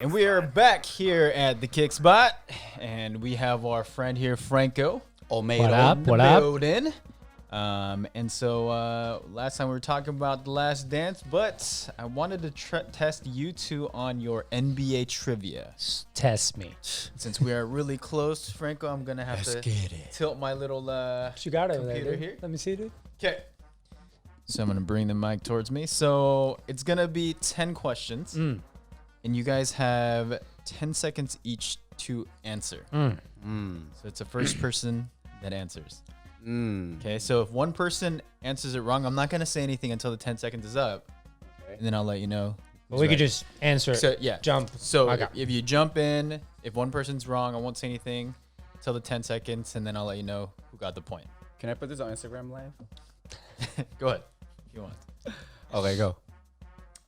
And we are back here at the Kickspot, and we have our friend here, Franco. What up? What up? And so last time we were talking about The Last Dance, but I wanted to test you two on your NBA trivia. Test me. Since we are really close, Franco, I'm gonna have to tilt my little What you got over there, computer dude? here. Let me see, dude. Okay. So I'm gonna bring the mic towards me. So it's gonna be 10 questions. And you guys have 10 seconds each to answer. So it's the first person that answers. Okay, so if one person answers it wrong, I'm not going to say anything until the 10 seconds is up. Okay. And then I'll let you know. Well, we could just answer. So, yeah. Jump. So if you jump in, if one person's wrong, I won't say anything until the 10 seconds, and then I'll let you know who got the point. Can I put this on Instagram Live? Go ahead, if you want. Okay, go.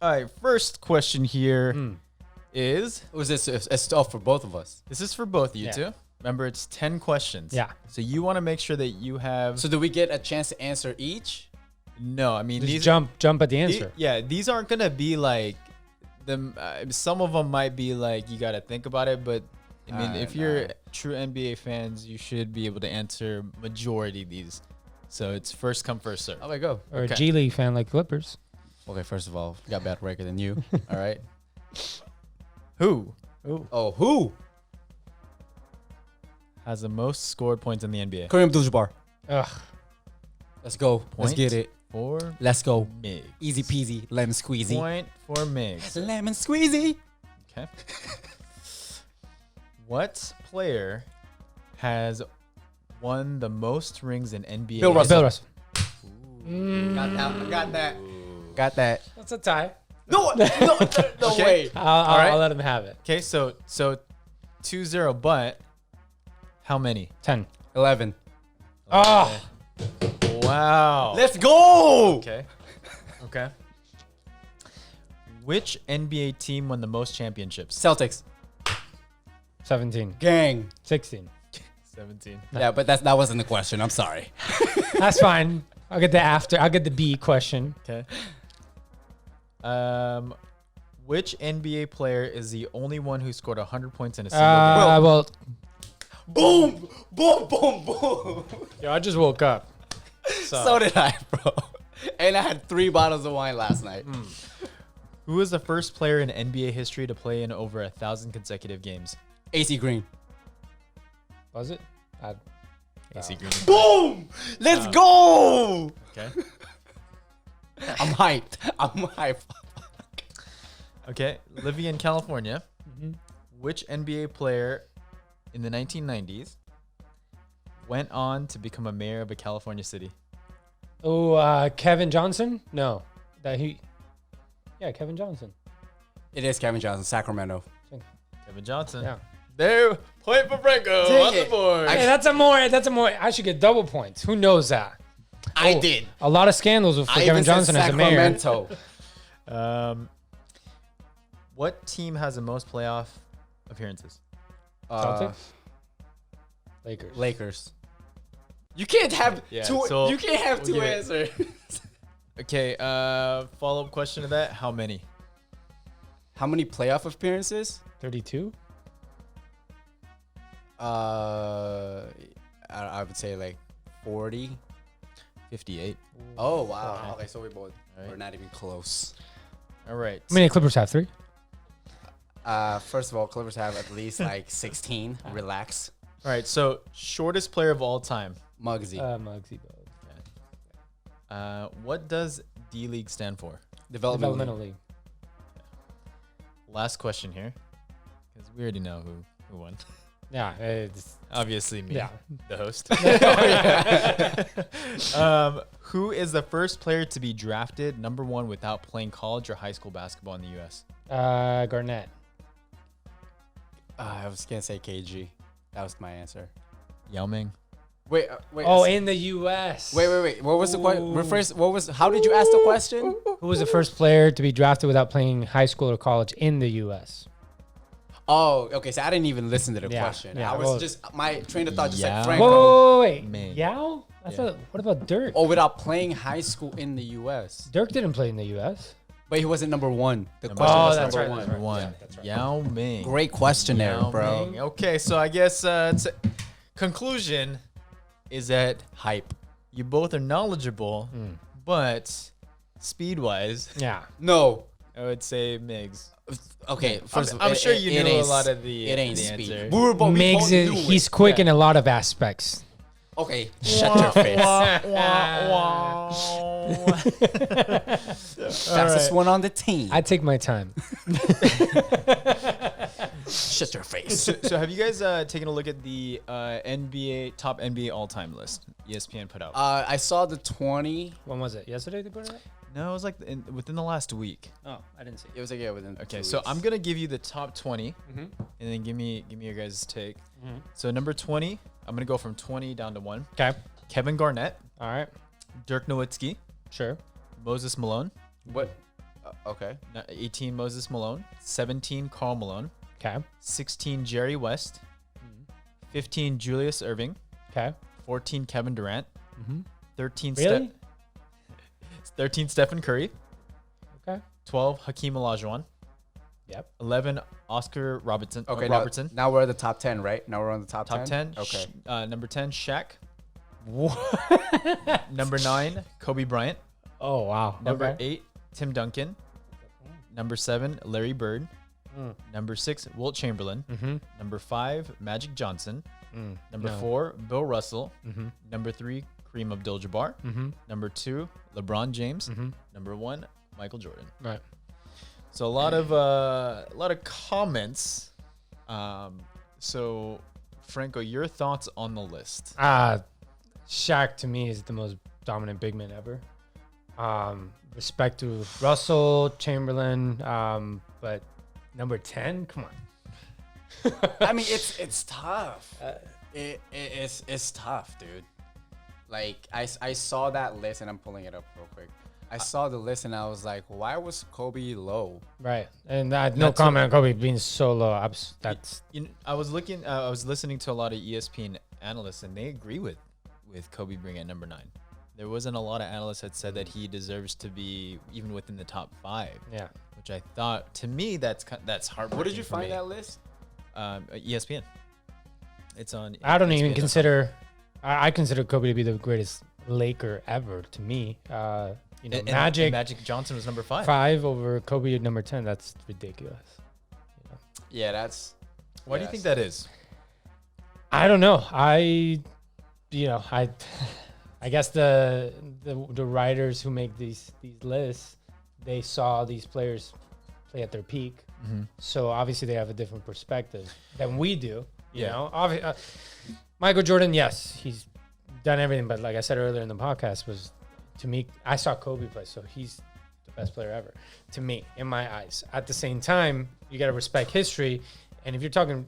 All right, first question here is... Was this it's tough for both of us? This is for both of you two. Remember, it's 10 questions. Yeah. So you want to make sure that you have... So do we get a chance to answer each? No, I mean... Just jump at the answer. These aren't going to be like... some of them might be like, you got to think about it, but I mean, if you're true NBA fans, you should be able to answer majority of these. So it's first come, first serve. Okay, go. Or a G League fan like Clippers. Okay, first of all, got better record than you. All right. Who Who? has the most scored points in the NBA? Kareem Abdul-Jabbar. Ugh. Let's go. Let's Point get it. For Let's go. Migs. Easy peasy. Lemon squeezy. Point for Migs. Lemon squeezy. Okay. What player has won the most rings in NBA? Bill Russell. Bill Russell. Got that. Got that. Got that. That's a tie. No way. I'll let him have it. Okay, so 2-0, but how many? 10. 11. Oh. Wow. Let's go. Okay. Which NBA team won the most championships? Celtics. 17. Gang. 16. 17. Yeah, but that wasn't the question. I'm sorry. That's fine. I'll get the B question. Okay. Which NBA player is the only one who scored 100 points in a single game? Well, Boom. Boom. Boom. Boom. yo, I just woke up. So did I, bro. And I had 3 bottles of wine last night. Who was the first player in NBA history to play in over 1,000 consecutive games? AC Green. Was it? AC Green. Boom! Let's go! Okay. I'm hyped. Okay. Living in California, which NBA player in the 1990s went on to become a mayor of a California city? Oh, Kevin Johnson? No. Kevin Johnson. It is Kevin Johnson, Sacramento. Kevin Johnson. Yeah. There, point for Franco Dang on the it. board. Hey, that's a more. I should get double points. Who knows that? I did. A lot of scandals for I Kevin even said Johnson as a mayor. Sacramento. What team has the most playoff appearances? Celtics? Lakers. You can't have Yeah, two. so You can't have we'll two give it- answers. Okay, follow-up question to that. How many? How many playoff appearances? 32? I would say like 40. 58. Oh wow. Okay, so we're Alright. not even close. All right. How many Clippers have? 3? First of all, Clippers have at least like 16. Relax. All right, so shortest player of all time. Muggsy. Muggsy Bogues. What does D-League stand for? Developmental League. Last question here, because we already know who won. Yeah. It's, Obviously me, yeah. the host. Who is the first player to be drafted number 1 without playing college or high school basketball in the U.S.? Garnett. I was gonna say KG. That was my answer. Yao Ming. Wait. Oh, in the U.S. Wait. What was the question? How did you ask the question? Who was the first player to be drafted without playing high school or college in the U.S.? Oh, okay. So I didn't even listen to the Yeah, question. yeah, I was well- just my train of thought just Yeah. like Franco. Wait. Ming. Yao? I thought. What about Dirk? Oh, without playing high school in the U.S. Dirk didn't play in the U.S. But he wasn't number one. The Number question Oh, was that's number right, one. that's right. Number one. Yeah, that's right. Yao Ming. Great question there, Yao bro. Ming. Okay, so I guess conclusion is that Hype. you both are knowledgeable, but speed-wise, Yeah. No. I would say Migs. Okay, first I'm sure you it knew ain't a lot s- of the It ain't the speed. answer. We both Migs knew he's it. quick in a lot of aspects. Okay, shut your face. Fastest one on the team. I take my time. Shut your face. So have you guys taken a look at the NBA top NBA all-time list ESPN put out? I saw the 20. When was it? Yesterday they put it up? No, it was like within the last week. Oh, I didn't see it. It was like, yeah, within Okay, 2 so weeks. I'm gonna give you the top 20, Mm-hmm. and then give me your guys' take. So number 20, I'm gonna go from 20 down to 1. Okay. Kevin Garnett, All right. Dirk Nowitzki, Sure. Moses Malone, What? Okay. 18 Moses Malone, 17 Karl Malone, Okay. 16 Jerry West, 15 Julius Irving, Okay. 14 Kevin Durant, Mm-hmm. 13 Really? 13 Stephen Curry, Okay. 12 Hakeem Olajuwon, Yep. 11 Oscar Robertson. Okay. Robertson. Now we're at the top 10, right? Now we're on the top 10. 10. Okay. Number 10 Shaq. Number 9 Kobe Bryant. Oh wow. Number Okay. 8 Tim Duncan. Number 7 Larry Bird. Mm. Number 6 Wilt Chamberlain. Mm-hmm. Number 5 Magic Johnson. Mm. Number No. 4 Bill Russell. Mm-hmm. Number 3 Kareem Abdul-Jabbar. Mm-hmm. Number 2 LeBron James. Mm-hmm. Number 1 Michael Jordan. Right. So a lot of comments. So Franco, your thoughts on the list? Shaq to me is the most dominant big man ever. Respect to Russell, Chamberlain, but number 10, come on. I mean, it's tough. It's tough, dude. Like I saw that list, and I'm pulling it up real quick. I saw the list, and I was like, why was Kobe low? Right. And no That's comment on Kobe being so low. That's I was listening to a lot of ESPN analysts, and they agree with Kobe being at number 9. There wasn't a lot of analysts that said that he deserves to be even within the top 5. yeah. Which I thought, to me, that's heartbreaking. Where did you for find me. that list? ESPN. It's on. I don't even ESPN.com. consider. I consider Kobe to be the greatest Laker ever. To me, And Magic Magic Johnson was number 5. 5 over Kobe at number 10. That's ridiculous. Yeah, that's. Why do you think that is? I don't know. I guess the writers who make these lists, they saw these players play at their peak. Mm-hmm. So obviously they have a different perspective than we do. You Yeah. know, Michael Jordan, yes, he's done everything. But like I said earlier in the podcast, was to me, I saw Kobe play, so he's the best player ever to me, in my eyes. At the same time, you got to respect history. And if you're talking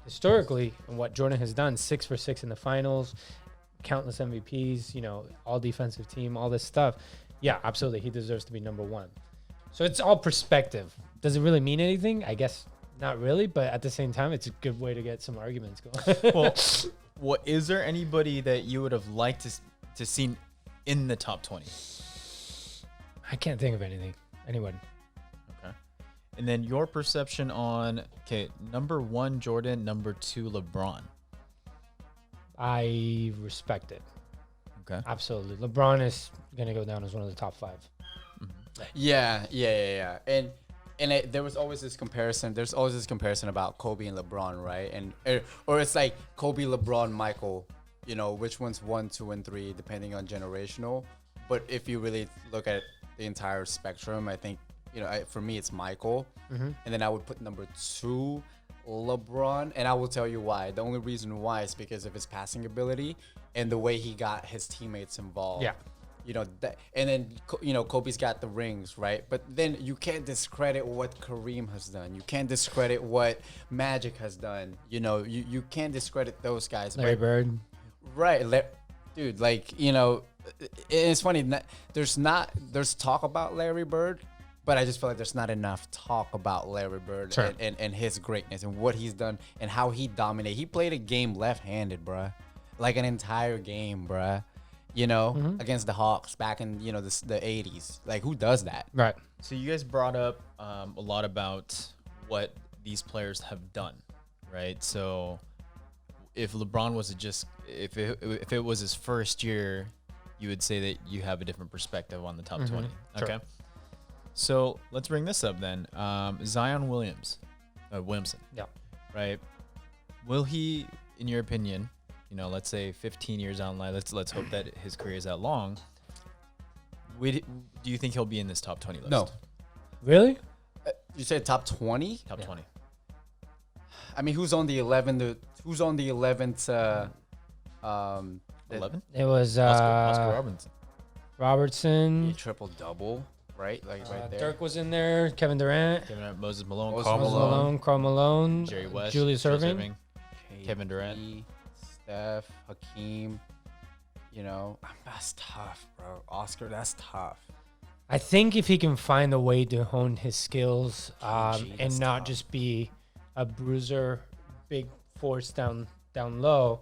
historically and what Jordan has done, 6 for 6 in the finals, countless MVPs, all defensive team, all this stuff. Yeah, absolutely. He deserves to be number 1. So it's all perspective. Does it really mean anything? I guess not really, but at the same time, it's a good way to get some arguments going. Well, is there anybody that you would have liked to seen in the top 20? I can't think of anyone. Okay. And then your perception on, number 1 Jordan, number 2 LeBron. I respect it. Okay. Absolutely. LeBron is going to go down as one of the top 5. Yeah. There was always this comparison. There's always this comparison about Kobe and LeBron, right? Or it's like Kobe, LeBron, Michael. Which one's 1, 2, and 3, depending on generational. But if you really look at the entire spectrum, I think for me it's Michael, and then I would put number 2 LeBron, and I will tell you why. The only reason why is because of his passing ability and the way he got his teammates involved. Yeah. And then Kobe's got the rings, right? But then you can't discredit what Kareem has done. You can't discredit what Magic has done. You can't discredit those guys. Larry Bird. Right, dude. It's funny. There's talk about Larry Bird, but I just feel like there's not enough talk about Larry Bird Sure. and his greatness and what he's done and how he dominated. He played a game left-handed, bruh. Like an entire game, bruh. against the Hawks back in, the 80s. Like, who does that? Right. So you guys brought up a lot about what these players have done, right? So if LeBron was if it was his first year, you would say that you have a different perspective on the top 20. Sure. Okay. So let's bring this up then. Zion Williamson. Yeah. Right. Will he, in your opinion, let's say 15 years down the line, let's hope that his career is that long. Do you think he'll be in this top 20 list? No. Really? You said top 20? Top 20. I mean, who's on the 11th? Who's on the 11th? 11? It was Oscar Robertson. Robertson. Triple double, right? Like right there. Dirk was in there. Kevin Durant. Moses Malone. Moses Karl Malone. Karl Malone. Jerry West. Julius Erving. Kevin Durant. Steph. Hakeem. That's tough, bro. Oscar, that's tough. I think if he can find a way to hone his skills KG, and that's not tough. just be a bruiser, big force down low,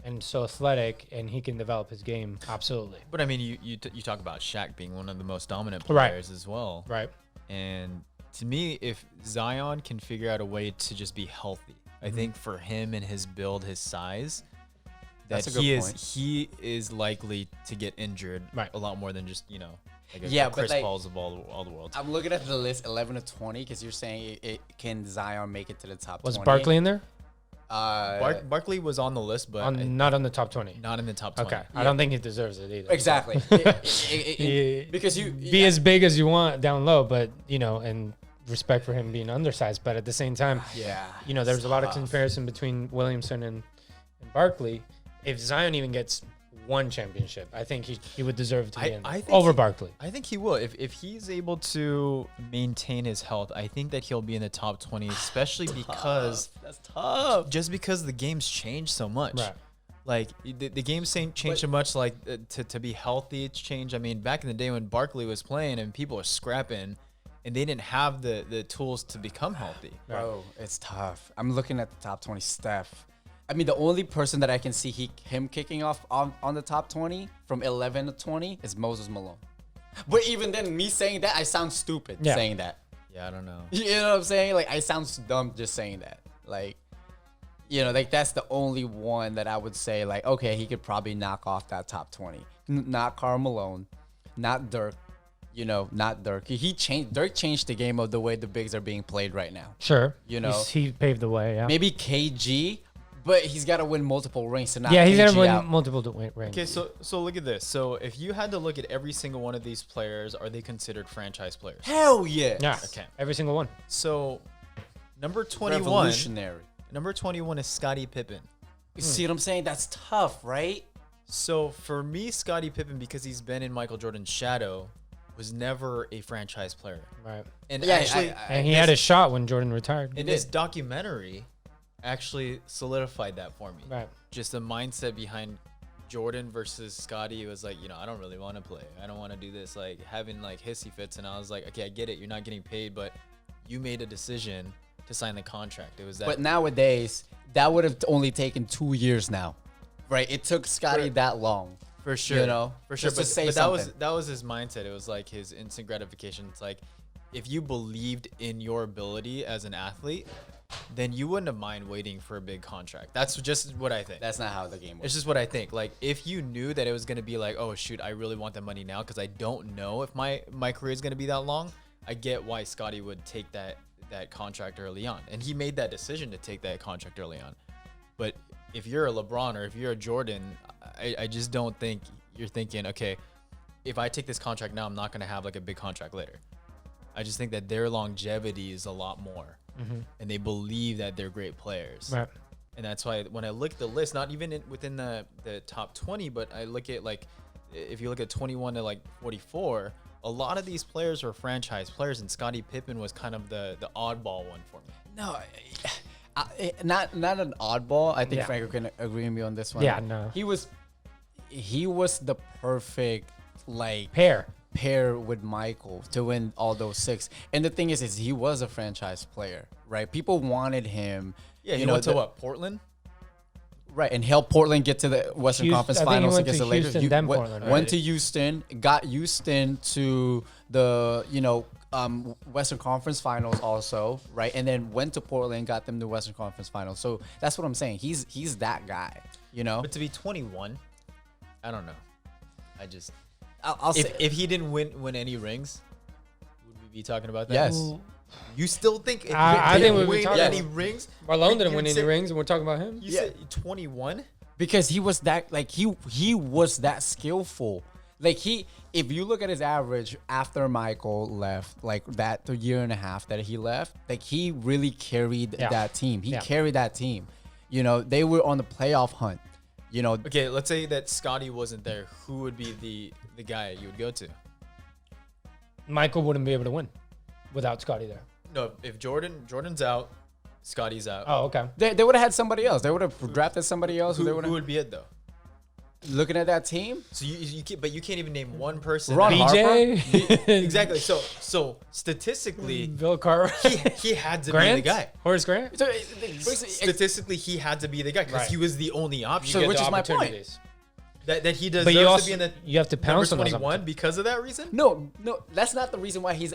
and so athletic, and he can develop his game, absolutely. But I mean, you talk about Shaq being one of the most dominant Right. players as well. Right. And to me, if Zion can figure out a way to just be healthy, I think for him and his build, his size, That's that a good point. he is likely to get injured Right. a lot more than just like a Yeah, but Chris like- Paul's of all the world. I'm looking at the list 11 to 20 because you're saying it can Zion make it to the top Was 20? Barkley in there? Barkley was on the list, but Not on the top 20. not in the top 20. Okay. I don't think he deserves it either. Exactly. Because Be as big as you want down low, but, and respect for him being undersized. But at the same time, Yeah. there's a lot of tough. comparison between Williamson and Barkley. If Zion even gets one championship, I think he would deserve to be in I think over he- Barkley. I think he will. If he's able to maintain his health, I think that he'll be in the top 20, especially because That's tough. just because the game's changed so much. Right. Like the game's changed so much. Like to be healthy, it's changed. I mean, back in the day when Barkley was playing and people were scrapping, and they didn't have the tools to become healthy. Bro, it's tough. I'm looking at the top 20. Steph. I mean, the only person that I can see him kicking off on the top 20 from 11 to 20 is Moses Malone. But even then, me saying that, I sound stupid saying that. Yeah, I don't know. You know what I'm saying? Like, I sound dumb just saying that. Like, like that's the only one that I would say, like, okay, he could probably knock off that top 20. Not Karl Malone, not Dirk. Not Dirk. Dirk changed the game of the way the bigs are being played right now. Sure. He He paved the way, yeah. Maybe KG, but he's got to win multiple rings to knock Yeah, he's KG going to win out. multiple rings. Okay, so look at this. So if you had to look at every single one of these players, are they considered franchise players? Hell yeah. Yeah. Okay. Every single one. So number 21. Revolutionary. Number 21 is Scottie Pippen. You see what I'm saying? That's tough, right? So for me, Scottie Pippen, because he's been in Michael Jordan's shadow, was never a franchise player. Right. And Yeah, actually, And he had a shot when Jordan retired. in this documentary, actually solidified that for me. Right. Just the mindset behind Jordan versus Scottie. It was like, I don't really want to play. I don't want to do this. Like having like hissy fits. And I was like, okay, I get it. You're not getting paid, but you made a decision to sign the contract. It was that. But nowadays, that would have only taken 2 years now. Right? It took Scotty that long. For sure, for sure. just to But, say but something. that was his mindset. It was like his instant gratification. It's like if you believed in your ability as an athlete, then you wouldn't have mind waiting for a big contract. That's just what I think. That's not how the game works. It's just what I think. Like if you knew that it was gonna be like, oh shoot, I really want that money now because I don't know if my career is gonna be that long. I get why Scotty would take that contract early on, and he made that decision to take that contract early on. But if you're a LeBron or if you're a Jordan, I just don't think you're thinking, okay, if I take this contract now, I'm not going to have like a big contract later. I just think that their longevity is a lot more, and they believe that they're great players. Right. And that's why when I look at the list, not even within the top 20, but I look at like, if you look at 21 to like 44, a lot of these players were franchise players, and Scottie Pippen was kind of the oddball one for me. No, not an oddball. I think Yeah. Franco can agree with me on this one. Yeah, no. He was the perfect like Pair. with Michael to win all those 6. And the thing is he was a franchise player, right? People wanted him. Yeah, you he know, went to what, Portland? Right, and helped Portland get to the Western Conference I think he Finals went against to the Lakers. Houston, then Portland, right? Went to Houston, got Houston to the Western Conference Finals also, right? And then went to Portland, got them to Western Conference Finals. So that's what I'm saying. He's that guy, you know. But to be 21, I don't know. I'll say If he didn't win any rings, would we be talking about that? yes. You still think if I he think didn't we'd be win talking any about- rings? Marlon didn't you win any say- rings, and we're talking about him. You said 21? Because he was that he was that skillful. If you look at his average after Michael left, like that the year and a half that he left, like he really carried that team. He carried that team. You know, they were on the playoff hunt. You know, Okay, let's say that Scotty wasn't there. Who would be the guy you would go to? Michael wouldn't be able to win without Scotty there. No, if Jordan's out, Scotty's out. Oh, okay. they would have had somebody else. They would have drafted somebody else. who, They who would would be it though? looking at that team. So you can't, but you can't even name one person. Ron that- BJ, Exactly. So statistically, Bill Carr, he had to Grant, be the guy. Horace Grant. So, Statistically, he had to be the guy because Right. he was the only option. So You get which the is my point. opportunities. That he deserves But you also to be in the you have to number pounce on those 21 because of that reason. no, that's not the reason why he's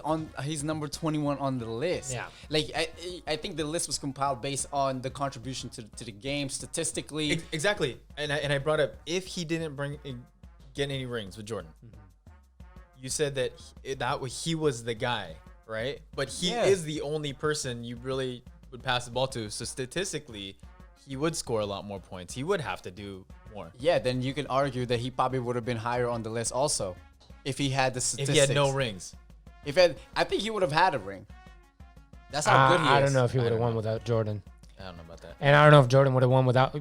number 21 on the list. Yeah. Like I think the list was compiled based on the contribution to the game statistically. Exactly, and I brought up if he didn't get any rings with Jordan. You said that he was the guy, right? But he is the only person you really would pass the ball to. So statistically, he would score a lot more points. He would have to do more. Yeah, then you can argue that he probably would have been higher on the list also, if he had the If statistics. he had no rings. I think he would have had a ring. That's how good he is. I don't know if he would have don't won know. without Jordan, I don't know about that. and I don't know if Jordan would have won without.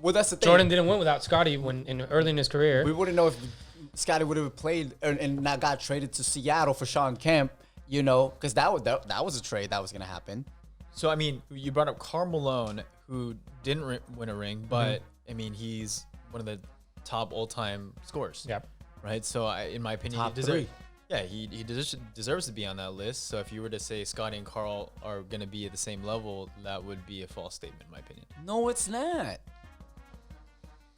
Well, that's the thing. Jordan didn't win without Scotty early in his career. We wouldn't know if Scotty would have played and not got traded to Seattle for Sean Kemp. You know, because that was a trade that was gonna happen. So I mean, you brought up Karl Malone, who didn't win a ring, but I mean, he's one of the top all-time scorers. Yep. Right. So in my opinion, Top he deserves. three. Yeah, he deserves to be on that list. So if you were to say Scotty and Karl are going to be at the same level, that would be a false statement, in my opinion. No, it's not.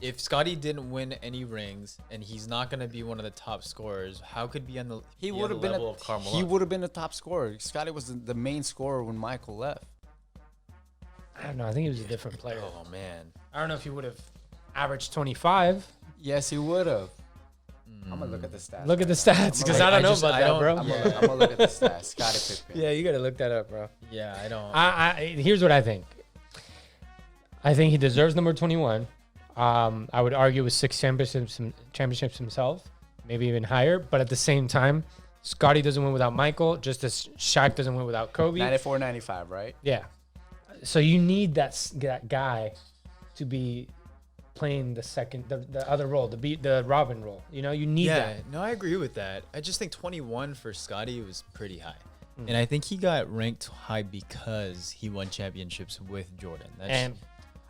If Scotty didn't win any rings and he's not going to be one of the top scorers, how could be on the He be would on have the been level of Karl he Malone? would have been the top scorer. Scotty was the main scorer when Michael left. I don't know. I think he was a different player. Oh man. I don't know if he would have averaged 25. Yes, he would have. I'm gonna look at the stats. Look at the right now. stats, because I'm I don't know just- about I that, don't- bro. I'm gonna look at the stats. Scotty Pippen. Yeah, you gotta look that up, bro. Yeah, I don't. Here's what I think. I think he deserves number 21. I would argue with 6 championships himself, maybe even higher. But at the same time, Scotty doesn't win without Michael, just as Shaq doesn't win without Kobe. 94, 95, right? Yeah. So you need that guy to be playing the other role, the Robin role. You know, you need Yeah, that. no, I agree with that. I just think 21 for Scotty was pretty high. And I think he got ranked high because he won championships with Jordan.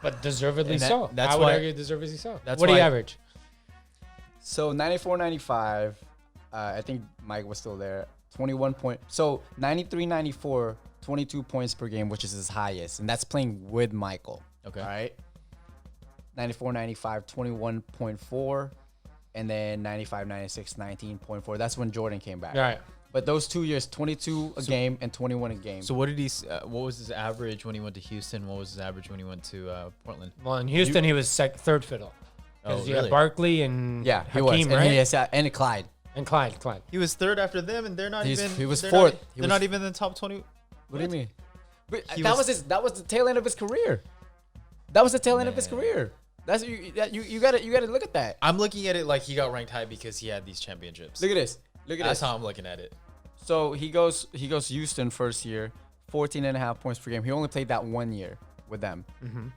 But deservedly and that- so. that's I would why- argue deservedly so. that's What do you why- average? So 94, 95. I think Mike was still there. 21 point. So 93, 94, 22 points per game, which is his highest, and that's playing with Michael. Okay. All right. 94, 95, 21.4, and then 95, 96, 19.4. That's when Jordan came back. All right. But those 2 years, 22 a game and 21 a game. So what did he? What was his average when he went to Houston? What was his average when he went to Portland? Well, in Houston, he was third fiddle. Because Oh, you really? had Barkley and yeah, he Hakeem, was. right? And Clyde. And Clyde. He was third after them, and they're not He even. was they're fourth. Not, He they're was- not even in the top 20. What do you mean? But He that was- was the tail end of his career. That was the tail end of his Man. career. That's you gotta look at that. I'm looking at it like he got ranked high because he had these championships. Look at this. Look at That's this. how I'm looking at it. So he goes Houston first year, 14 and a half points per game. He only played that 1 year with them,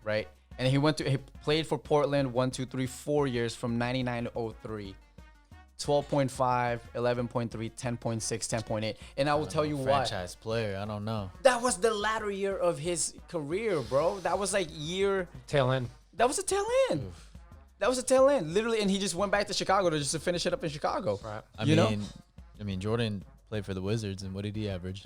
right? And he played for Portland 1, 2, 3, 4 years from 99 to 03. 12.5, 11.3, 10.6, 10.8. And I will tell you why. Franchise player. I don't know. That was the latter year of his career, bro. That was like Tail end. that was a tail end. That was a tail end, literally, and he just went back to Chicago to finish it up in Chicago. Right. I You know? mean, Jordan played for the Wizards, and what did he average?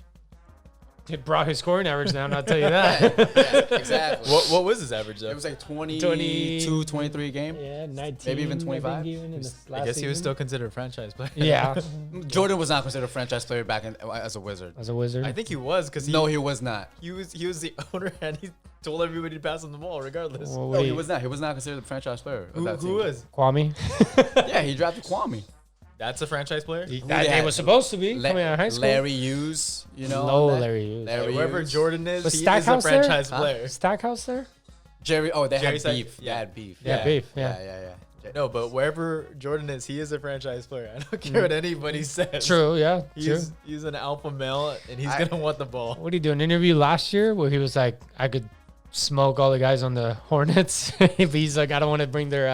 It brought his scoring average down, I'll tell you that. Yeah, exactly. What was his average though? It was like 22, 23 a game. Yeah, 19. Maybe even I think 25. even in the I last guess he was season. still considered a franchise player. Yeah, Jordan was not considered a franchise player back as a Wizard. as a Wizard. I think he was because No, he was not. he was the owner and he told everybody to pass him the ball regardless. Well, No, what he do was not. He was not considered a franchise player. of that Who team. was? Kwame. Yeah, he drafted Kwame. That's a franchise player. That they was supposed to be coming out of high school. Larry Hughes, you know. No, all that. Larry Hughes. Larry Whoever Hughes. Jordan is, Was he is a Stackhouse there? franchise Huh? player. Stackhouse there? Jerry. Oh, they Jerry had Stack- beef. yeah. They had beef. Yeah, beef, yeah. Yeah. No, but wherever Jordan is, he is a franchise player. I don't care what anybody says. True, yeah, true. He's an alpha male, and he's I- gonna want the ball. What did he do? An interview last year where he was like, I could smoke all the guys on the Hornets. But he's like, I don't want to bring their,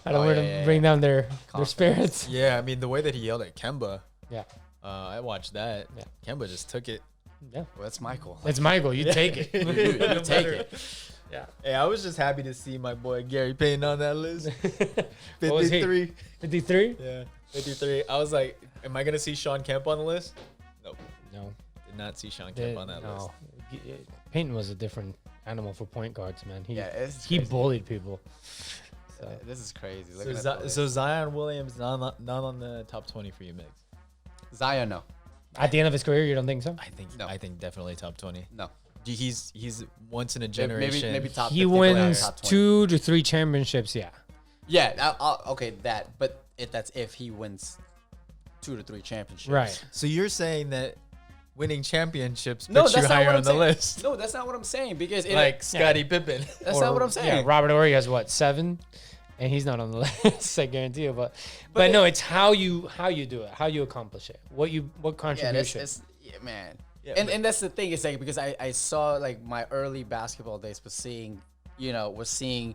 I don't Oh, want yeah, to bring down their Confidence. spirits. Yeah, I mean the way that he yelled at Kemba. Yeah. I watched that. Yeah. Kemba just took it. Yeah. Well, that's Michael. It's Michael. You take it. You take it. Yeah. Hey, I was just happy to see my boy Gary Payton on that list. What was he? 53. 53? Yeah, 53. I was like, am I gonna see Sean Kemp on the list? Nope. No. Did not see Sean Kemp on that list. Peyton was a different animal for point guards, man. Yeah, it's He crazy. bullied people. So, This is crazy. So, Looking at the So list. Zion Williams not on the top 20 for you, Migs. Zion, no. at the end of his career, you don't think so? No. I think definitely top 20. No. He's once in a Maybe generation. maybe top 50 He player, wins top 20. 2 to 3 championships, yeah. Yeah, okay, that. But that's if he wins 2 to 3 championships. Right. So you're saying that winning championships No, puts you that's not higher what on I'm the saying. list. No, that's not what I'm saying because it, Like Scottie Pippen. that's not what I'm saying. Yeah, Robert Horry has what, 7? And he's not on the list, I guarantee you. But no, it's how you do it, how you accomplish it, what Yeah, contribution. man. Yeah, and that's the thing. It's like because I saw like my early basketball days was seeing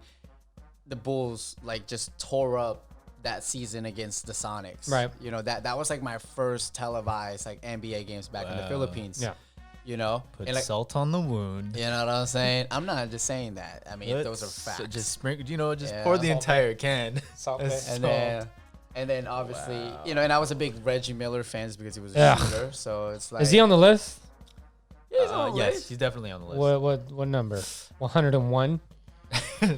the Bulls like just tore up that season against the Sonics. Right. You know that was like my first televised like NBA games back in the Wow. Philippines. Yeah. You know, Put and like, salt on the wound. you know what I'm saying? I'm not just saying that. I mean, those are So facts. just sprinkle, just Yeah. pour the Salt entire can. Salt That's- Bae. and then obviously, and I was a big Reggie Miller fan because he was a Yeah. shooter. So it's like Is he on the list? Yeah, he's on the yes, list. he's definitely on the list. What number? 101?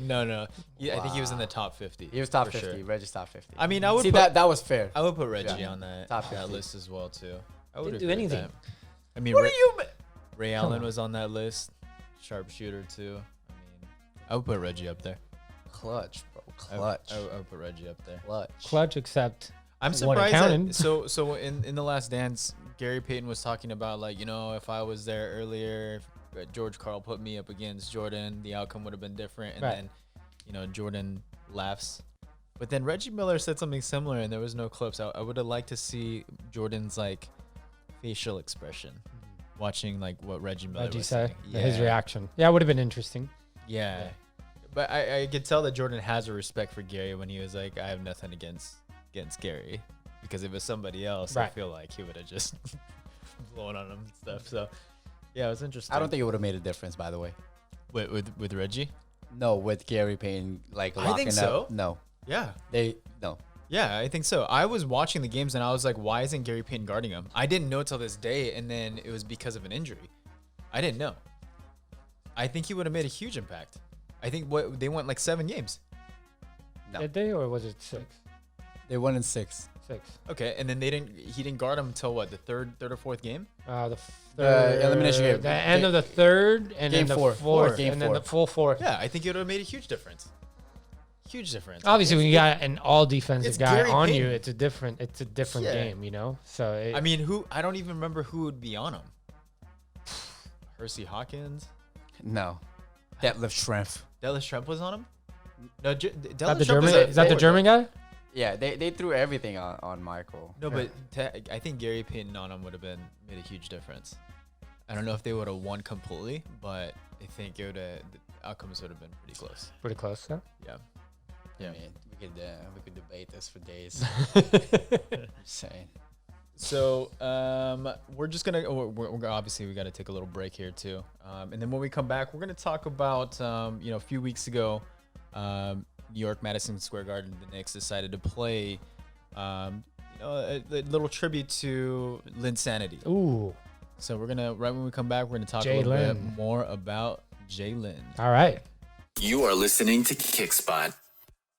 no. I think he was in the top 50. He was top for 50. sure. Reggie's top 50. I mean, I would See put, that was fair. I would put Reggie Yeah. on that, Top that 50. list as well too. I would Didn't do agree with anything. that. I mean, What are you? Ray Come Allen on. was on that list. Sharpshooter too. I mean, I would put Reggie up there. Clutch, bro. I Clutch. would put Reggie up there. Clutch. Clutch, except I'm What surprised. accounted. That, so in the Last Dance, Gary Payton was talking about like, you know, if I was there earlier, if George Karl put me up against Jordan, the outcome would have been different. And Right. then, you know, Jordan laughs. But then Reggie Miller said something similar, and there was no clips. I would have liked to see Jordan's like facial expression, watching like what Reggie Miller Reggie was said saying. his reaction. Yeah, it would have been interesting. Yeah. But I could tell that Jordan has a respect for Gary when he was like, I have nothing against Gary. Because if it was somebody else, I Right. feel like he would have just blown on him and stuff. So, yeah, it was interesting. I don't think it would have made a difference, by the way. With Reggie? No, with Gary Payton like I locking think so. up. No, Yeah. no. Yeah, I think so. I was watching the games and I was like, why isn't Gary Payton guarding him? I didn't know till this day, and then it was because of an injury. I didn't know. I think he would have made a huge impact. I think they went like 7 games. No. Did they, or was it 6? They won in 6. 6. Okay, and then he didn't guard him until what, the third or fourth game? The elimination game. The end of the third, and Game then the four. fourth, Game and then four. the full fourth. Yeah, I think it would have made a huge difference. Huge difference. Obviously, when you got an all defensive it's guy Gary on you, Payton. it's a different Yeah. game, you know. So I mean, I don't even remember who would be on him. Hersey Hawkins, No. Detlef Schrempf. Dallas Trump was on him. No, is that the Dallas Trump German? was a Is that the forward, German guy? Yeah, they threw everything on Michael. No, but I think Gary Payton on him would have made a huge difference. I don't know if they would have won completely, but I think the outcomes would have been pretty close. Pretty close, huh? Yeah. I Yeah. mean, we could debate this for days. Just saying. So we're just gonna we're obviously we got to take a little break here too, and then when we come back, we're gonna talk about a few weeks ago, New York Madison Square Garden, the Knicks decided to play a little tribute to Linsanity. Ooh, So we're gonna right when we come back, we're gonna talk a little bit more about Jalen. All right. You are listening to Kickspot.